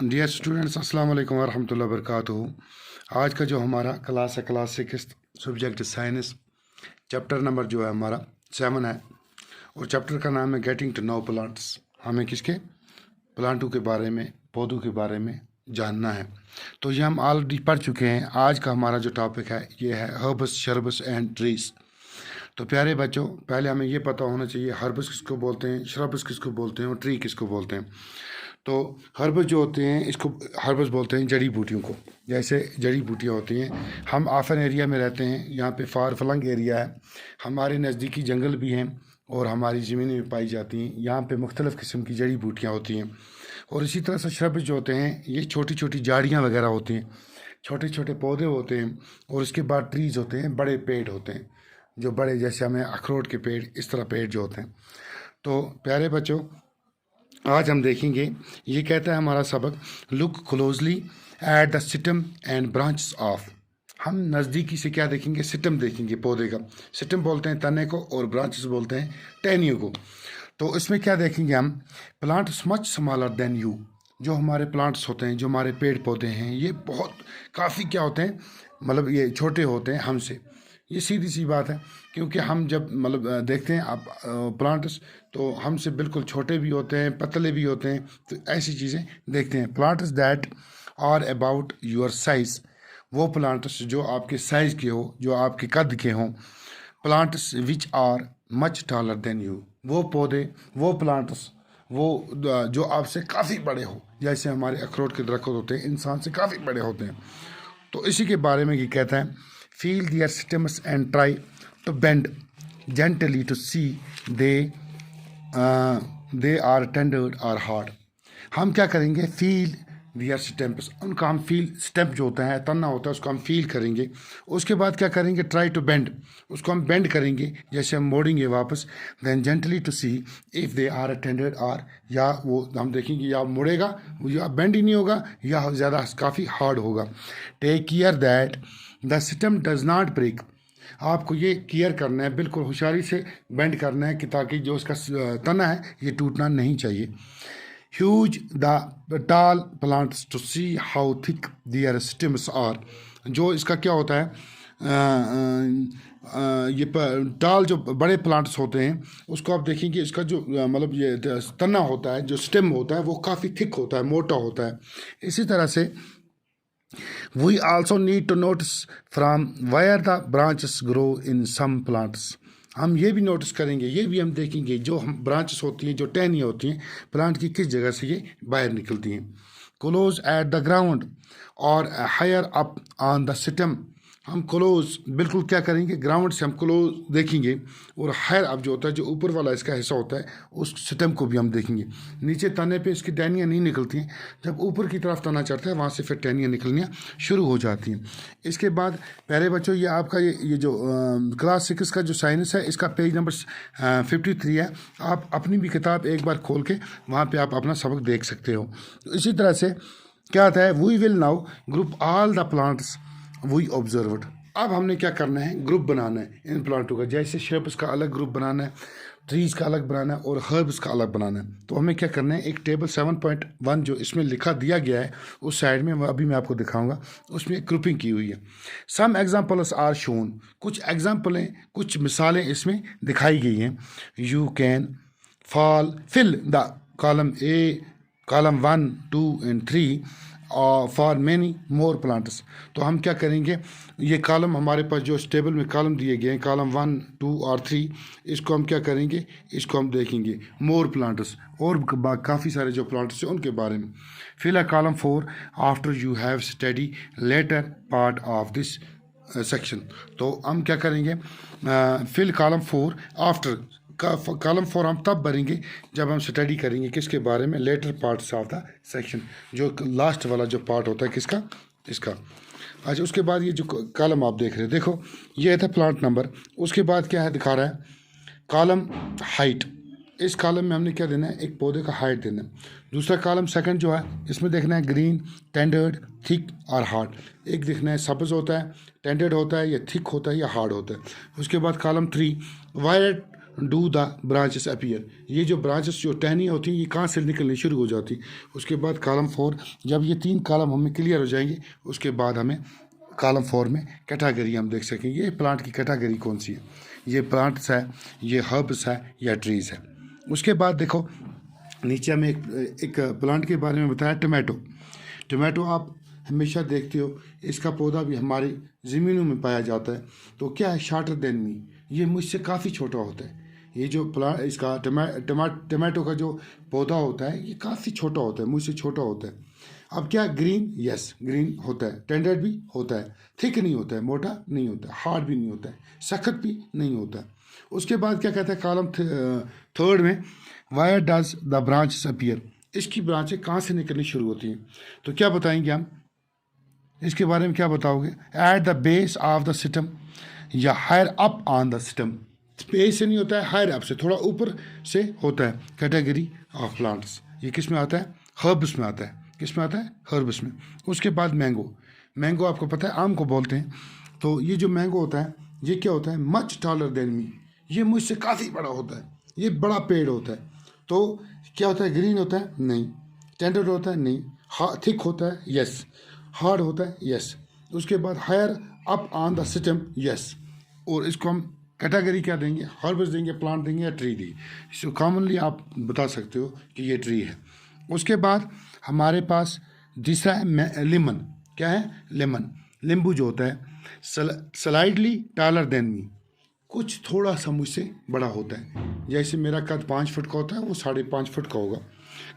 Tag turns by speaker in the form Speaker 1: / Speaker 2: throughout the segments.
Speaker 1: Dear students, अस्सलाम वालेकुम वरहमतुल्लाहि वबरकातुहू। आज का जो हमारा क्लास है, class 6 subject science, chapter number जो है हमारा 7 है और चैप्टर का नाम है गेटिंग टू नो प्लांट्स। हमें किसके प्लांटों के बारे में, पौधों के बारे में जानना है। तो ये हम ऑलरेडी पढ़ चुके हैं। आज का हमारा जो टॉपिक है ये है हर्ब्स, शरब्स एंड ट्रीज। तो प्यारे बच्चों, पहले हमें ये पता होना चाहिए हर्ब्स किसको बोलते हैं, शरब्स किसको बोलते हैं और ट्री किसको बोलते हैं। तो हर्बस जो होते हैं, इसको हर्बस बोलते हैं जड़ी बूटियों को। जैसे जड़ी बूटियाँ होती हैं, हम आफन एरिया में रहते हैं, यहाँ पे फार फ्लंग एरिया है, हमारे नज़दीकी जंगल भी हैं और हमारी ज़मीनें में पाई जाती हैं। यहाँ पे मुख्तलिफ़ किस्म की जड़ी बूटियाँ होती हैं। और इसी तरह से श्रब्स जो होते हैं, ये छोटी छोटी झाड़ियाँ वगैरह होती हैं, छोटे छोटे पौधे होते हैं। और उसके बाद ट्रीज़ होते हैं, बड़े पेड़ होते हैं, जो बड़े, जैसे हमें अखरोट के पेड़, इस तरह पेड़ जो होते हैं। तो प्यारे बच्चों, आज हम देखेंगे, ये कहता है हमारा सबक, look closely at the system and branches of. हम नज़दीकी से क्या देखेंगे, सिटम देखेंगे पौधे का। सिटम बोलते हैं तने को और ब्रांचेस बोलते हैं टहनियों को। तो इसमें क्या देखेंगे हम, plants much smaller than you. जो हमारे प्लांट्स होते हैं, जो हमारे पेड़ पौधे हैं, ये बहुत काफ़ी क्या होते हैं, मतलब ये छोटे होते हैं हमसे। ये सीधी सी बात है, क्योंकि हम जब मतलब देखते हैं आप प्लांट्स, तो हमसे बिल्कुल छोटे भी होते हैं, पतले भी होते हैं। तो ऐसी चीज़ें देखते हैं। Plants that are about your size, वो प्लांट्स जो आपके साइज़ के हो, जो आपके कद के हों। Plants which are much taller than you, वो पौधे, वो प्लांट्स, वो जो आपसे काफ़ी बड़े हो। जैसे हमारे अखरोट के दरख्त होते हैं, इंसान से काफ़ी बड़े होते हैं। तो इसी के बारे में ये कहता है, feel their stems and try to bend gently to see they are tendered or hard. हम क्या करेंगे, फील दियर स्टेम्स, उनका हम फील, स्टेप जो होता है, तना होता है, उसको हम फील करेंगे। उसके बाद क्या करेंगे, ट्राई टू बेंड, उसको हम बेंड करेंगे, जैसे हम मोड़ेंगे वापस। Then gently to see if they are tendered or, या वो हम देखेंगे या मुड़ेगा, या बेंड ही नहीं होगा, या ज़्यादा काफ़ी हार्ड होगा। Take care that the system does not break, आपको ये केयर करना है, बिल्कुल होशियारी से बेंड करना है कि ताकि जो उसका तना है ये टूटना नहीं चाहिए। Huge the tall plants to see how thick their stems are, जो इसका क्या होता है, ये टाल जो बड़े प्लांट्स होते हैं, उसको आप देखेंगे, इसका जो मतलब ये तना होता है, जो स्टेम होता है, वो काफ़ी थिक होता है, मोटा होता है। इसी तरह से we also need to notice from where the branches grow in some plants, हम ये भी नोटिस करेंगे, ये भी हम देखेंगे, जो हम ब्रांचेस होती हैं, जो टहनियाँ होती हैं प्लांट की, किस जगह से ये बाहर निकलती हैं। क्लोज एट द ग्राउंड और higher up on the stem, हम क्लोज बिल्कुल क्या करेंगे, ग्राउंड से हम क्लोज देखेंगे, और हायर अप जो होता है, जो ऊपर वाला इसका हिस्सा होता है, उस स्टेम को भी हम देखेंगे। नीचे तने पे इसकी टहनियाँ नहीं निकलती हैं, जब ऊपर की तरफ तना चढ़ता है, वहाँ से फिर टहनियाँ निकलनियाँ शुरू हो जाती हैं। इसके बाद प्यारे बच्चों, ये आपका ये जो क्लास 6 का जो साइंस है, इसका पेज नंबर 53 है। आप अपनी भी किताब एक बार खोल के वहाँ पर आप अपना सबक देख सकते हो। तो इसी तरह से क्या आता है, we will now group all the plants we observed. अब हमने क्या करना है, ग्रुप बनाना है इन प्लांटों का। जैसे श्रब्स का अलग ग्रुप बनाना है, ट्रीज़ का अलग बनाना है और हर्ब्स का अलग बनाना है। तो हमें क्या करना है, एक टेबल 7.1 जो इसमें लिखा दिया गया है, उस साइड में अभी मैं आपको दिखाऊंगा, उसमें एक ग्रुपिंग की हुई है। सम एग्जाम्पल्स आर शोन, कुछ एग्जाम्पलें, कुछ मिसालें इसमें दिखाई गई हैं। You can fall fill the column A, column 1, 2 and 3 for many more plants. तो हम क्या करेंगे, ये कॉलम हमारे पास जो टेबल में कॉलम दिए गए हैं, कॉलम 1, 2 और 3, इसको हम क्या करेंगे, इसको हम देखेंगे मोर प्लांट्स, और काफ़ी सारे जो प्लांट्स हैं उनके बारे में। Fill a column 4 after you have study later part of this section. तो हम क्या करेंगे, फिल कॉलम 4 आफ्टर, कॉलम 4 हम तब भरेंगे जब हम स्टडी करेंगे किसके बारे में, later parts of the section, जो लास्ट वाला जो पार्ट होता है किसका, इसका। अच्छा, उसके बाद ये जो कॉलम आप देख रहे हैं, देखो ये था प्लांट नंबर। उसके बाद क्या है, दिखा रहा है कॉलम हाइट। इस कॉलम में हमने क्या देना है, एक पौधे का हाइट देना है। दूसरा कॉलम सेकंड जो है, इसमें देखना है ग्रीन, टेंडर्ड, थिक और हार्ड। एक देखना है सब्ज होता है, टेंडर्ड होता है, या थिक होता है, या हार्ड होता है। उसके बाद column 3 violet do the branches appear. ये जो ब्रांचेस जो टहनियाँ होती हैं ये कहाँ से निकलनी शुरू हो जाती। उसके बाद कॉलम 4, जब ये 3 कॉलम हमें क्लियर हो जाएंगे उसके बाद हमें कॉलम 4 में कैटेगरी हम देख सकेंगे ये प्लांट की कैटेगरी कौन सी है, ये प्लांट्स है, ये हर्ब्स है या ट्रीज़ है। उसके बाद देखो नीचे हमें एक प्लांट के बारे में बताया, टमाटो। टमाटो आप हमेशा देखते हो, इसका पौधा भी हमारी ज़मीनों में पाया जाता है। तो क्या है, शॉर्टर देन मी, ये मुझसे काफ़ी छोटा होता है। ये जो प्लांट इसका टमाटो का जो पौधा होता है ये काफ़ी छोटा होता है, मुझसे छोटा होता है। अब क्या, ग्रीन, यस ग्रीन होता है, टेंडर्ड भी होता है, थिक नहीं होता है, मोटा नहीं होता है, हार्ड भी नहीं होता है, सख्त भी नहीं होता है। उसके बाद क्या कहता है कॉलम 3 में, wire does the branches appear, इसकी ब्रांचें कहाँ से निकलनी शुरू होती हैं। तो क्या बताएंगे हम इसके बारे में, क्या बताओगे, at the base of the system या higher up on the system. Base से नहीं होता है, हायर अप से, थोड़ा ऊपर से होता है। कैटेगरी ऑफ प्लांट्स, ये किस में आता है, हर्ब्स में आता है। किस में आता है, हर्ब्स में। उसके बाद मैंगो, मैंगो आपको पता है आम को बोलते हैं। तो ये जो मैंगो होता है ये क्या होता है, मच टॉलर देन मी, ये मुझसे काफ़ी बड़ा होता है, ये बड़ा पेड़ होता है। तो क्या होता है, ग्रीन होता है नहीं, टेंडर होता है नहीं, थिक होता है यस, हार्ड होता है यस। उसके बाद higher up on the system yes. और इसको हम कैटेगरी क्या देंगे, हर्ब्स देंगे, प्लांट देंगे या ट्री देंगे। इसको कॉमनली आप बता सकते हो कि ये ट्री है। उसके बाद हमारे पास दूसरा है लेमन। क्या है, लेमन, नींबू जो होता है, स्लाइडली टॉलर देन मी, कुछ थोड़ा सा मुझसे बड़ा होता है। जैसे मेरा कद 5 फुट का होता है, वो 5.5 फुट का होगा।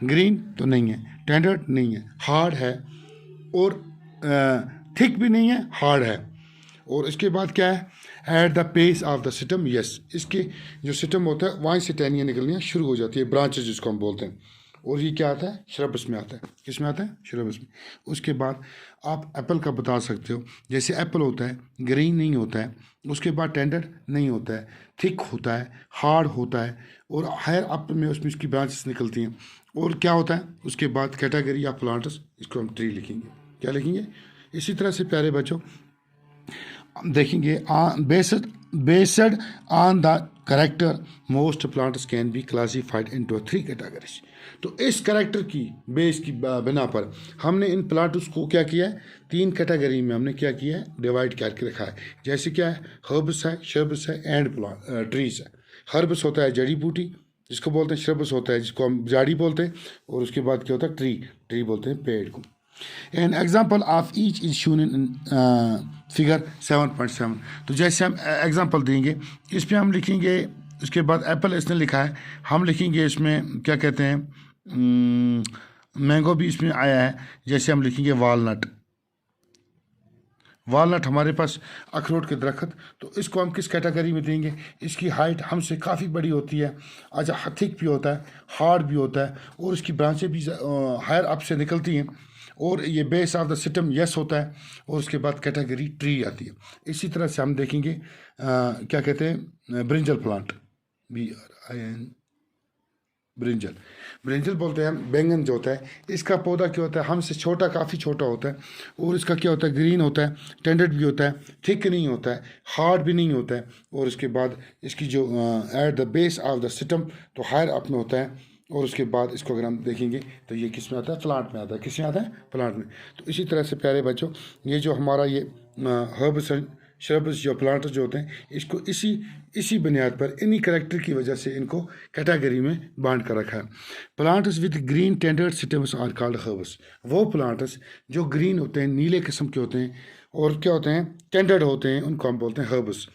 Speaker 1: ग्रीन तो नहीं है, टेंडर्ड नहीं है, हार्ड है, और थिक भी नहीं है, हार्ड है। और इसके बाद क्या है, at the pace of the system yes, इसके जो सिस्टम होता है वहीं से टहनियाँ निकलनी शुरू हो जाती है, ब्रांचेज जिसको हम बोलते हैं। और ये क्या आता है, श्रब्स में आता है। किस में आता है, श्रब्स में। उसके बाद आप एप्पल का बता सकते हो, जैसे एप्पल होता है ग्रीन नहीं होता है, उसके बाद टेंडर नहीं होता है, थिक होता है, हार्ड होता है, और हायर अप में उसमें उसकी ब्रांचेस निकलती हैं। और क्या होता है, उसके बाद कैटेगरी ऑफ प्लांट्स, इसको हम ट्री लिखेंगे। क्या लिखेंगे, इसी तरह से प्यारे बच्चों देखेंगे, based on the character most plants can be classified into 3 categories. तो इस करेक्टर की बेस की बिना पर हमने इन प्लांट्स को क्या किया है, 3 कैटेगरी में हमने क्या किया है, डिवाइड करके रखा है। जैसे क्या है, हर्ब्स है, श्रब्स है एंड ट्रीज है। हर्ब्स होता है जड़ी बूटी जिसको बोलते हैं, श्रब्स होता है जिसको हम झाड़ी बोलते हैं, और उसके बाद क्या होता है, ट्री बोलते हैं पेड़ को। An example of each is shown in figure 7.7। तो जैसे हम एग्जाम्पल देंगे, इस पर हम लिखेंगे, उसके बाद एप्पल इसने लिखा है, हम लिखेंगे इसमें क्या कहते हैं, मैंगो भी इसमें आया है। जैसे हम लिखेंगे वालनट, वालनट हमारे पास अखरोट के दरख्त। तो इसको हम किस कैटेगरी में देंगे, इसकी हाइट हमसे काफ़ी बड़ी होती है, अच्छा थिक भी होता है, हार्ड भी होता है, और इसकी ब्रांचें भी हायर अप से निकलती हैं, और ये base of the system yes होता है, और उसके बाद कैटेगरी ट्री आती है। इसी तरह से हम देखेंगे क्या कहते हैं, ब्रिंजल प्लांट, BRIN, ब्रिंजल बोलते हैं हम। बैंगन जो होता है इसका पौधा क्या होता है, हमसे छोटा, काफ़ी छोटा होता है, और इसका क्या होता है, ग्रीन होता है, टेंडर्ड भी होता है, थिक नहीं होता है, हार्ड भी नहीं होता है। और उसके बाद इसकी जो eight the base of the system तो हायर अप में होता है। और उसके बाद इसको अगर हम देखेंगे तो ये किस में आता है, प्लांट में आता है। किस में आता है, प्लांट में। तो इसी तरह से प्यारे बच्चों, ये जो हमारा ये हर्ब्स श्रब्स जो प्लांट जो होते हैं, इसको इसी बुनियाद पर, इन्हीं करेक्टर की वजह से इनको कैटेगरी में बांट कर रखा है। Plants with green tendered stems are called herbs. वो प्लांट्स जो ग्रीन होते हैं, नीले किस्म के होते हैं, और क्या होते हैं, टेंडर्ड होते हैं, उनको हम बोलते हैं herbs.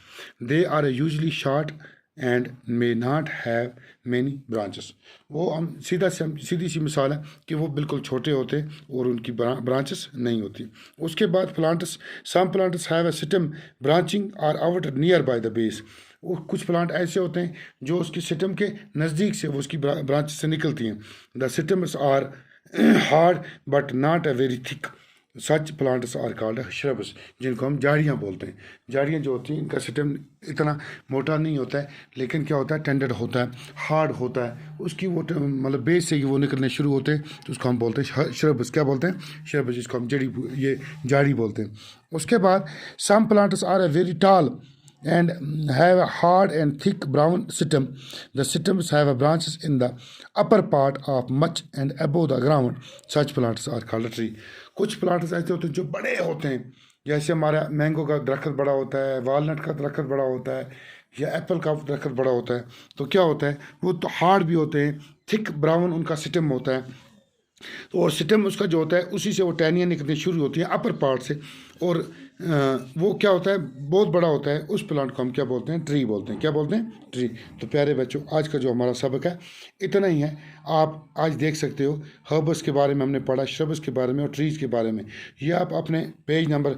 Speaker 1: They are usually short and may not have many branches. वो हम सीधी सी मिसाल है कि वो बिल्कुल छोटे होते हैं और उनकी ब्रांचेस नहीं होती। उसके बाद plants, some plants have a system branching are out near by the base. वो कुछ प्लांट ऐसे होते हैं जो उसकी सिस्टम के नज़दीक से वो उसकी ब्रांच से निकलती हैं। The systems are hard but not a very thick. Such plants are called shrubs, जिनको हम झाड़ियाँ बोलते हैं। झाड़ियाँ जो होती हैं इनका सिस्टम इतना मोटा नहीं होता है, लेकिन क्या होता है, टेंडर होता है, हार्ड होता है, उसकी वो मतलब बेस से ही वो निकलने शुरू होते हैं, तो उसको हम बोलते हैं श्रब्स। क्या बोलते हैं, श्रब्स, जिसको हम ये झाड़ी बोलते हैं। उसके बाद some plants are a very tall and have a hard and thick brown stem. The stems have a branches in the upper part of much and above the ground. Such plants are called tree. कुछ plants ऐसे होते हैं जो बड़े होते हैं, जैसे हमारा मैंगो का दरख्त बड़ा होता है, वालनट का दरख्त बड़ा होता है, या एप्पल का दरख्त बड़ा होता है। तो क्या होता है, वो तो हार्ड भी होते हैं, थिक ब्राउन उनका स्टेम होता है। तो और स्टेम उसका जो होता है उसी से वो टहनियाँ निकलनी शुरू होती हैं अपर पार्ट से, और वो क्या होता है, बहुत बड़ा होता है। उस प्लांट को हम क्या बोलते हैं, ट्री बोलते हैं। क्या बोलते हैं, ट्री। तो प्यारे बच्चों, आज का जो हमारा सबक है इतना ही है। आप आज देख सकते हो हर्बस के बारे में हमने पढ़ा, श्रब्स के बारे में और ट्रीज़ के बारे में। ये आप अपने पेज नंबर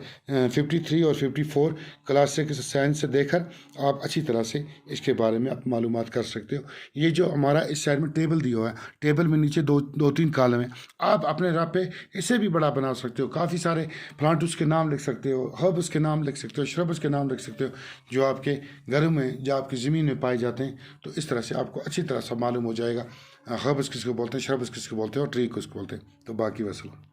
Speaker 1: 53 और 54 क्लास 6 साइंस से देखकर आप अच्छी तरह से इसके बारे में आप मालूमात कर सकते हो। ये जो हमारा इस साइड में टेबल दिया हुआ है, टेबल में नीचे दो तीन कॉलम है। आप अपने राह पे इसे भी बड़ा बना सकते हो, काफ़ी सारे प्लांट्स के नाम लिख सकते हो, हर्ब्स के नाम लिख सकते हो, श्रब्स के नाम लिख सकते हो, जो आपके घरों में, जो आपकी ज़मीन में पाए जाते हैं। तो इस तरह से आपको अच्छी तरह से मालूम हो जाएगा हर्ब्स किसको बोलते हैं, श्रब्स किसको बोलते हैं और ट्री किसको बोलते हैं। तो बाकी वसल्लम।